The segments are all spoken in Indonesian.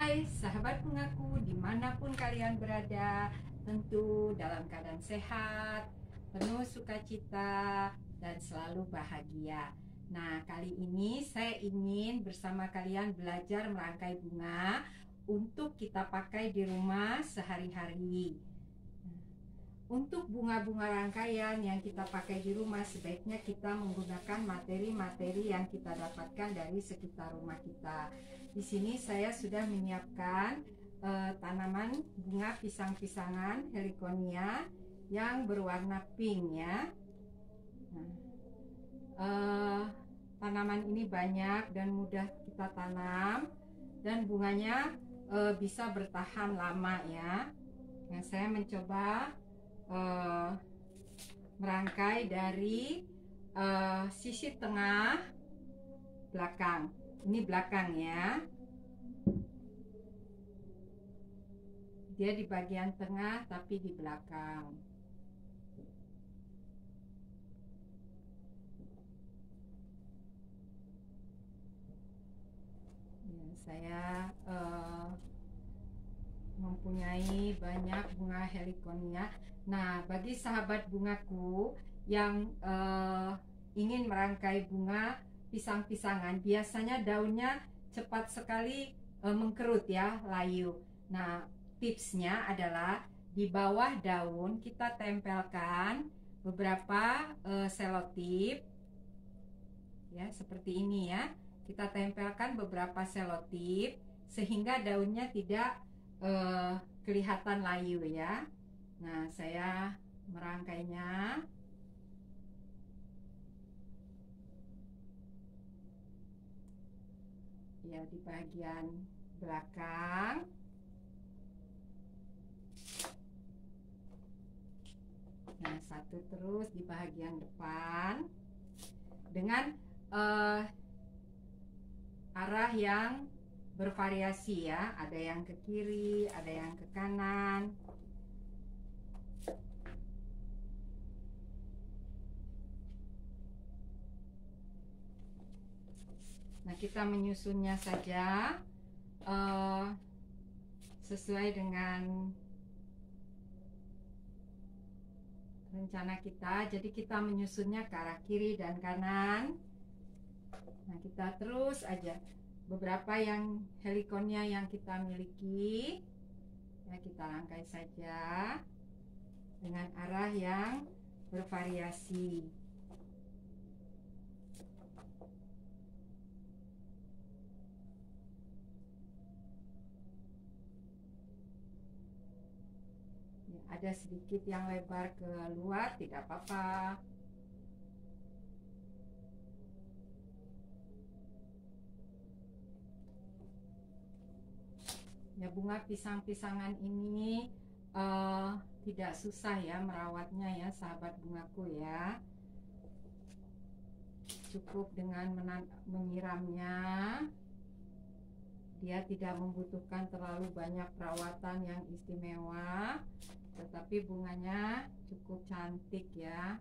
Hai sahabat bungaku, dimanapun kalian berada, tentu dalam keadaan sehat, penuh sukacita, dan selalu bahagia. Nah, kali ini saya ingin bersama kalian belajar merangkai bunga untuk kita pakai di rumah sehari-hari. Untuk bunga-bunga rangkaian yang kita pakai di rumah, sebaiknya kita menggunakan materi-materi yang kita dapatkan dari sekitar rumah kita. Di sini saya sudah menyiapkan tanaman bunga pisang-pisangan heliconia yang berwarna pink ya. Tanaman ini banyak dan mudah kita tanam dan bunganya bisa bertahan lama ya. Nah, saya mencoba merangkai dari sisi tengah belakang. Ini belakang ya. Dia di bagian tengah tapi di belakang. Ya, saya mempunyai banyak bunga heliconia. Nah, bagi sahabat bungaku yang ingin merangkai bunga pisang-pisangan, biasanya daunnya cepat sekali mengkerut ya, layu. Nah, tipsnya adalah di bawah daun kita tempelkan beberapa selotip ya, seperti ini ya. Kita tempelkan beberapa selotip sehingga daunnya tidak kelihatan layu ya. Nah, saya merangkainya. Ya, di bagian belakang. Nah, satu terus di bagian depan dengan arah yang bervariasi ya, ada yang ke kiri, ada yang ke kanan. Nah, kita menyusunnya saja sesuai dengan rencana kita. Jadi kita menyusunnya ke arah kiri dan kanan. Nah, kita terus aja. Beberapa yang heliconia yang kita miliki ya, kita rangkai saja dengan arah yang bervariasi. Ya, ada sedikit yang lebar ke luar, tidak apa-apa. Ya, bunga pisang-pisangan ini tidak susah ya merawatnya ya sahabat bungaku ya. Cukup dengan menyiramnya. Dia tidak membutuhkan terlalu banyak perawatan yang istimewa, tetapi bunganya cukup cantik ya.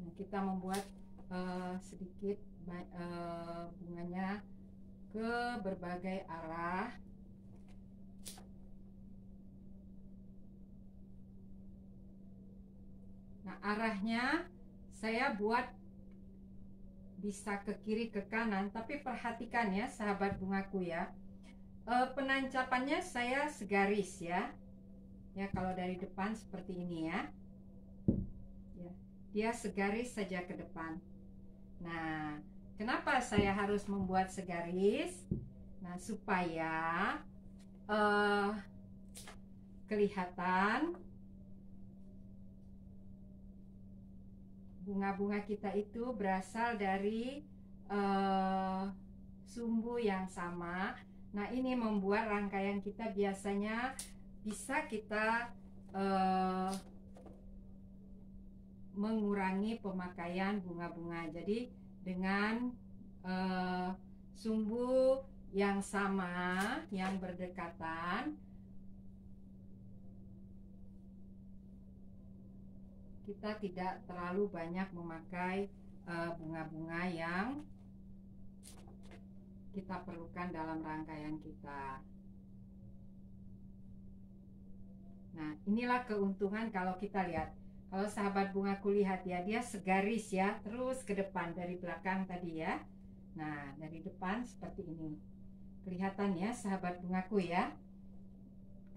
Nah, kita membuat sedikit bunganya ke berbagai arah. Nah, arahnya saya buat bisa ke kiri ke kanan, tapi perhatikan ya sahabat bungaku ya, penancapannya saya segaris ya. Ya, kalau dari depan seperti ini ya. Dia segaris saja ke depan. Nah, kenapa saya harus membuat segaris? Nah, supaya kelihatan bunga-bunga kita itu berasal dari sumbu yang sama. Nah, ini membuat rangkaian kita biasanya bisa kita mengurangi pemakaian bunga-bunga. Jadi dengan sumbu yang sama, yang berdekatan, kita tidak terlalu banyak memakai bunga-bunga yang kita perlukan dalam rangkaian kita. Nah, inilah keuntungan kalau kita lihat. Kalau sahabat bungaku lihat ya, dia segaris ya, terus ke depan dari belakang tadi ya. Nah, dari depan seperti ini. Kelihatan ya sahabat bungaku ya.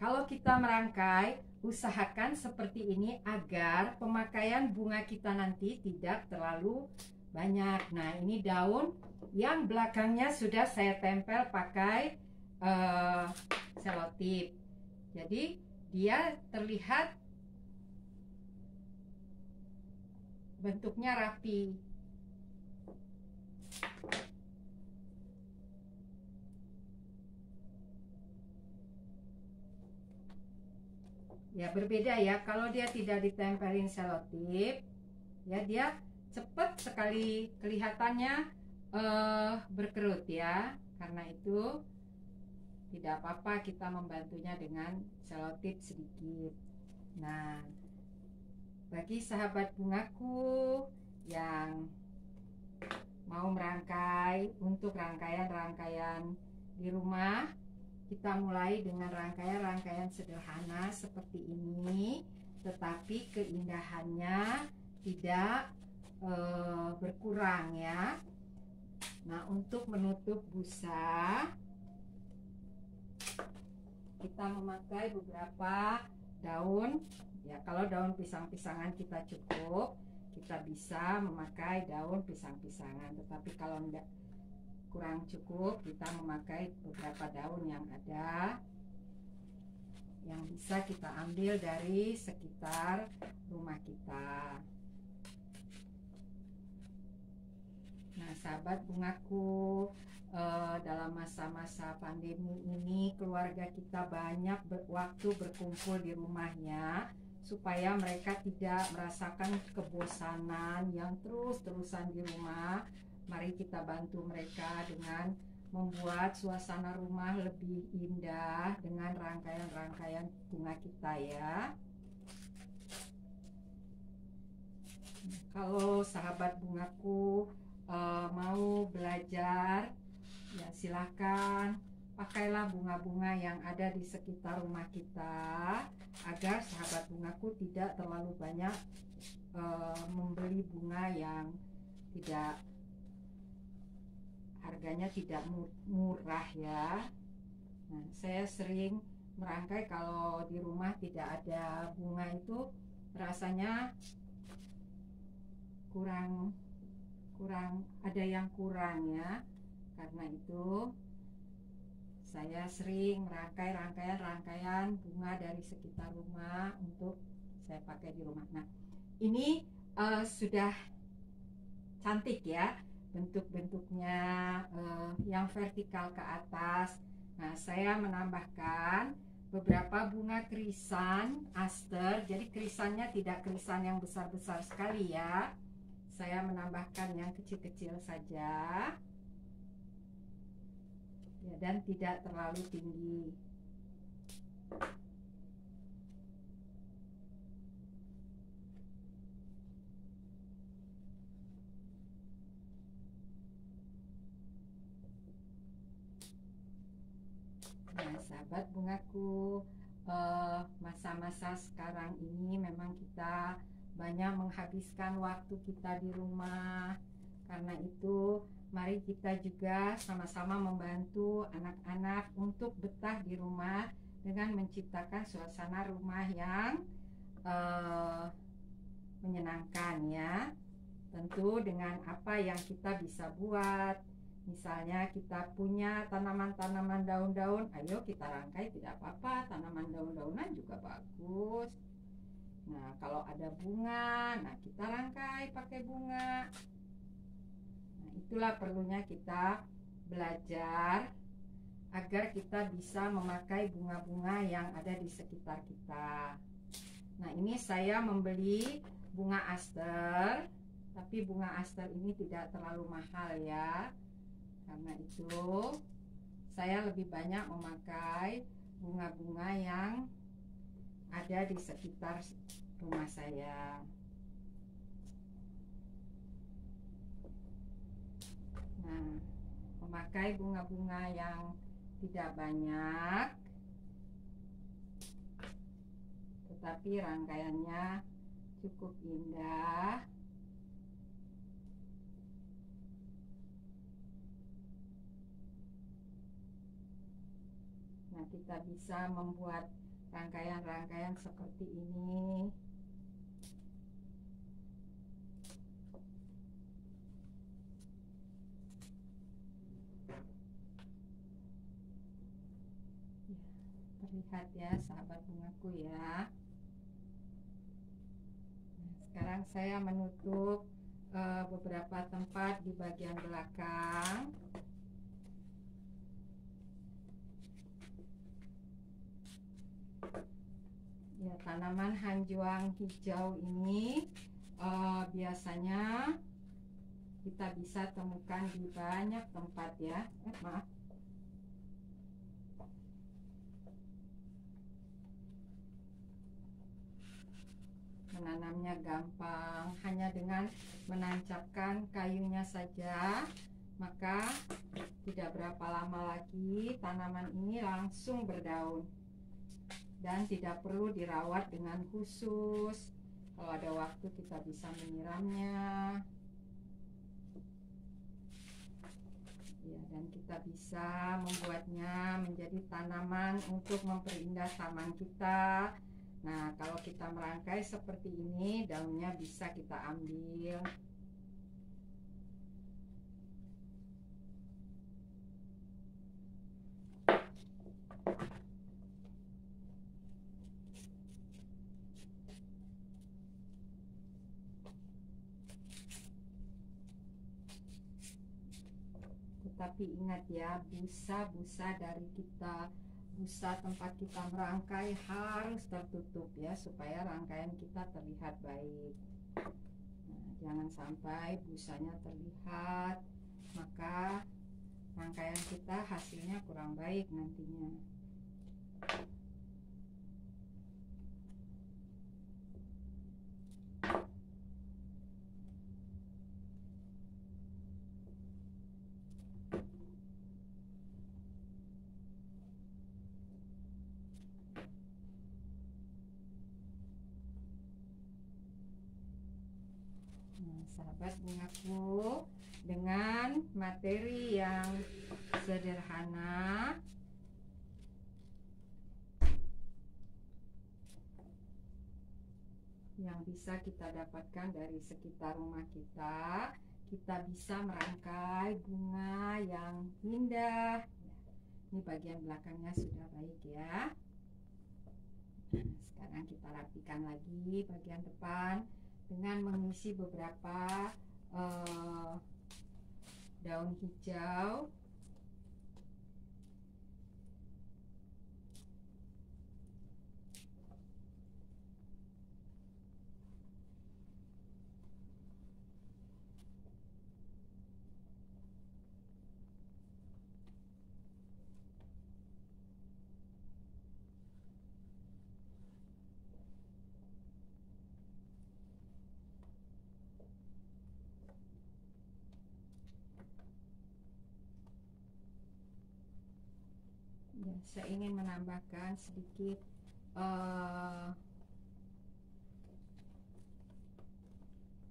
Kalau kita merangkai, usahakan seperti ini agar pemakaian bunga kita nanti tidak terlalu banyak. Nah, ini daun yang belakangnya sudah saya tempel pakai selotip. Jadi dia terlihat bentuknya rapi. Ya, berbeda ya. Kalau dia tidak ditempelin selotip, ya dia cepat sekali kelihatannya berkerut ya. Karena itu tidak apa-apa kita membantunya dengan selotip sedikit. Nah, bagi sahabat bungaku yang mau merangkai untuk rangkaian-rangkaian di rumah, kita mulai dengan rangkaian-rangkaian sederhana seperti ini, tetapi keindahannya tidak berkurang ya. Nah, untuk menutup busa, kita memakai beberapa daun. Ya, kalau daun pisang-pisangan kita cukup, kita bisa memakai daun pisang-pisangan. Tetapi kalau enggak kurang cukup, kita memakai beberapa daun yang ada, yang bisa kita ambil dari sekitar rumah kita. Nah, sahabat bungaku, dalam masa-masa pandemi ini keluarga kita banyak waktu berkumpul di rumahnya, supaya mereka tidak merasakan kebosanan yang terus-terusan di rumah. Mari kita bantu mereka dengan membuat suasana rumah lebih indah dengan rangkaian-rangkaian bunga kita ya. Kalau sahabat bungaku mau belajar, ya silahkan pakailah bunga-bunga yang ada di sekitar rumah kita, agar sahabat bungaku tidak terlalu banyak membeli bunga yang tidak harganya tidak murah ya. Nah, saya sering merangkai kalau di rumah tidak ada bunga itu rasanya kurang ada yang kurang ya. Karena itu saya sering merangkai rangkaian bunga dari sekitar rumah untuk saya pakai di rumah. Nah, ini sudah cantik ya bentuk-bentuknya, yang vertikal ke atas. Nah, saya menambahkan beberapa bunga krisan aster. Jadi krisannya tidak krisan yang besar-besar sekali ya. Saya menambahkan yang kecil-kecil saja ya, dan tidak terlalu tinggi. Nah, sahabat bungaku, masa-masa sekarang ini memang kita banyak menghabiskan waktu kita di rumah. Karena itu mari kita juga sama-sama membantu anak-anak untuk betah di rumah dengan menciptakan suasana rumah yang menyenangkan ya. Tentu dengan apa yang kita bisa buat. Misalnya kita punya tanaman-tanaman daun-daun, ayo kita rangkai, tidak apa-apa, tanaman daun-daunan juga bagus. Nah, kalau ada bunga, nah kita rangkai pakai bunga. Nah, itulah perlunya kita belajar agar kita bisa memakai bunga-bunga yang ada di sekitar kita. Nah, ini saya membeli bunga aster, tapi bunga aster ini tidak terlalu mahal ya. Karena itu saya lebih banyak memakai bunga-bunga yang ada di sekitar rumah saya. memakai bunga-bunga yang tidak banyak, tetapi rangkaiannya cukup indah. Nah, kita bisa membuat rangkaian-rangkaian seperti ini. Terlihat ya sahabat bungaku ya. Nah, sekarang saya menutup beberapa tempat di bagian belakang. Ya, tanaman hanjuang hijau ini biasanya kita bisa temukan di banyak tempat ya. Maaf. Menanamnya gampang, hanya dengan menancapkan kayunya saja, maka tidak berapa lama lagi tanaman ini langsung berdaun. Dan tidak perlu dirawat dengan khusus. Kalau ada waktu kita bisa menyiramnya. Ya, dan kita bisa membuatnya menjadi tanaman untuk memperindah taman kita. Nah, kalau kita merangkai seperti ini, daunnya bisa kita ambil. Tapi ingat ya, busa-busa dari kita, busa tempat kita merangkai harus tertutup ya, supaya rangkaian kita terlihat baik. Nah, jangan sampai busanya terlihat, maka rangkaian kita hasilnya kurang baik nantinya. Sahabat bungaku, dengan materi yang sederhana yang bisa kita dapatkan dari sekitar rumah kita, kita bisa merangkai bunga yang indah. Ini bagian belakangnya sudah baik ya. Nah, sekarang kita rapikan lagi bagian depan dengan mengisi beberapa daun hijau. Ya, saya ingin menambahkan sedikit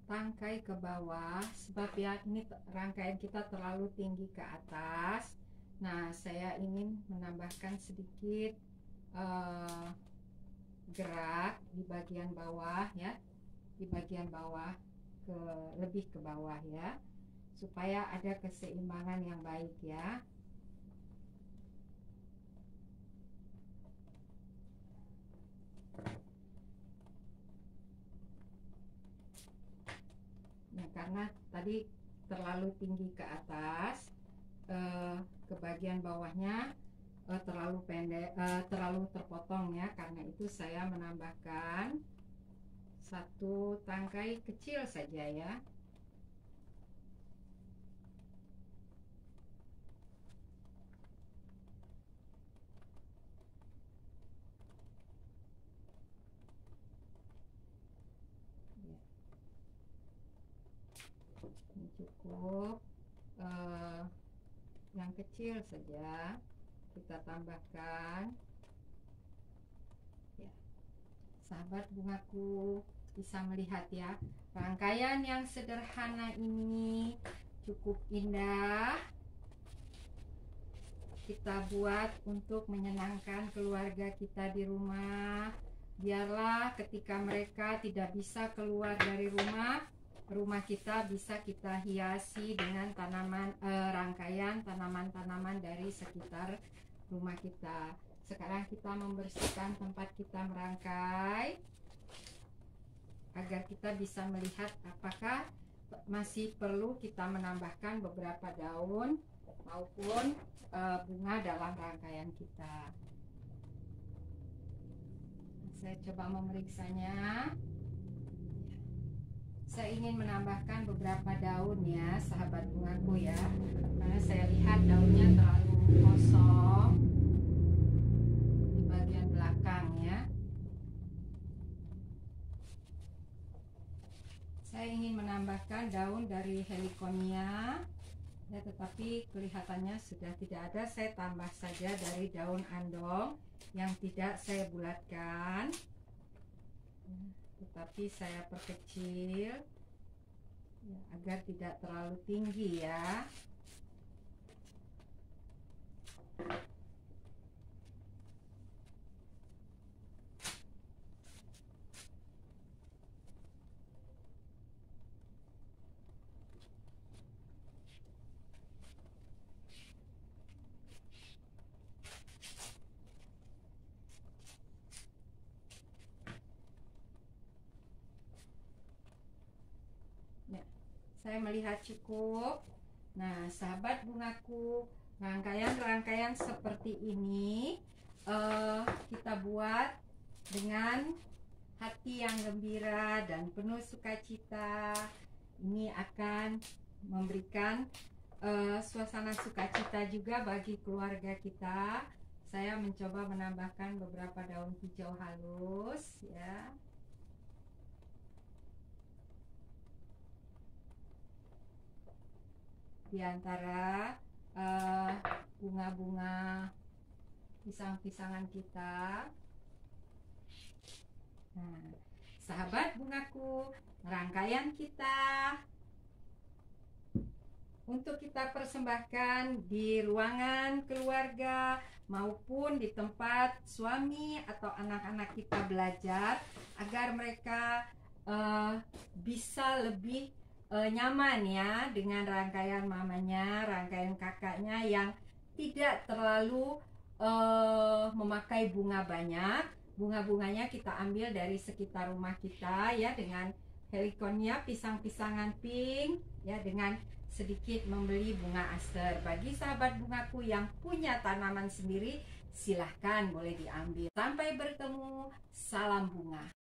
tangkai ke bawah, sebab ya ini rangkaian kita terlalu tinggi ke atas. Nah, saya ingin menambahkan sedikit gerak di bagian bawah ya, di bagian bawah lebih ke bawah ya, supaya ada keseimbangan yang baik ya. Ya, karena tadi terlalu tinggi ke atas, ke bagian bawahnya terlalu pendek, terlalu terpotong ya. Karena itu saya menambahkan satu tangkai kecil saja ya. Ini cukup. yang kecil saja kita tambahkan. Ya, sahabat bungaku bisa melihat ya, rangkaian yang sederhana ini cukup indah. Kita buat untuk menyenangkan keluarga kita di rumah. Biarlah ketika mereka tidak bisa keluar dari rumah kita bisa kita hiasi dengan rangkaian tanaman-tanaman dari sekitar rumah kita. Sekarang kita membersihkan tempat kita merangkai agar kita bisa melihat apakah masih perlu kita menambahkan beberapa daun maupun bunga dalam rangkaian kita. Saya coba memeriksanya. Saya ingin menambahkan beberapa daun ya, sahabat bungaku ya, karena saya lihat daunnya terlalu kosong di bagian belakang ya. Saya ingin menambahkan daun dari heliconia ya, tetapi kelihatannya sudah tidak ada. Saya tambah saja dari daun andong yang tidak saya bulatkan, tetapi saya perkecil ya, agar tidak terlalu tinggi ya. Saya melihat cukup. Nah, sahabat bungaku, rangkaian-rangkaian seperti ini kita buat dengan hati yang gembira dan penuh sukacita. Ini akan memberikan suasana sukacita juga bagi keluarga kita. Saya mencoba menambahkan beberapa daun hijau halus ya. Di antara bunga-bunga pisang-pisangan kita. Nah, sahabat bungaku, rangkaian kita untuk kita persembahkan di ruangan keluarga maupun di tempat suami atau anak-anak kita belajar, agar mereka bisa lebih nyaman ya dengan rangkaian mamanya, rangkaian kakaknya yang tidak terlalu memakai bunga banyak. Bunga-bunganya kita ambil dari sekitar rumah kita ya, dengan heliconia, pisang-pisangan pink ya, dengan sedikit membeli bunga aster. Bagi sahabat bungaku yang punya tanaman sendiri, silahkan boleh diambil. Sampai bertemu, salam bunga.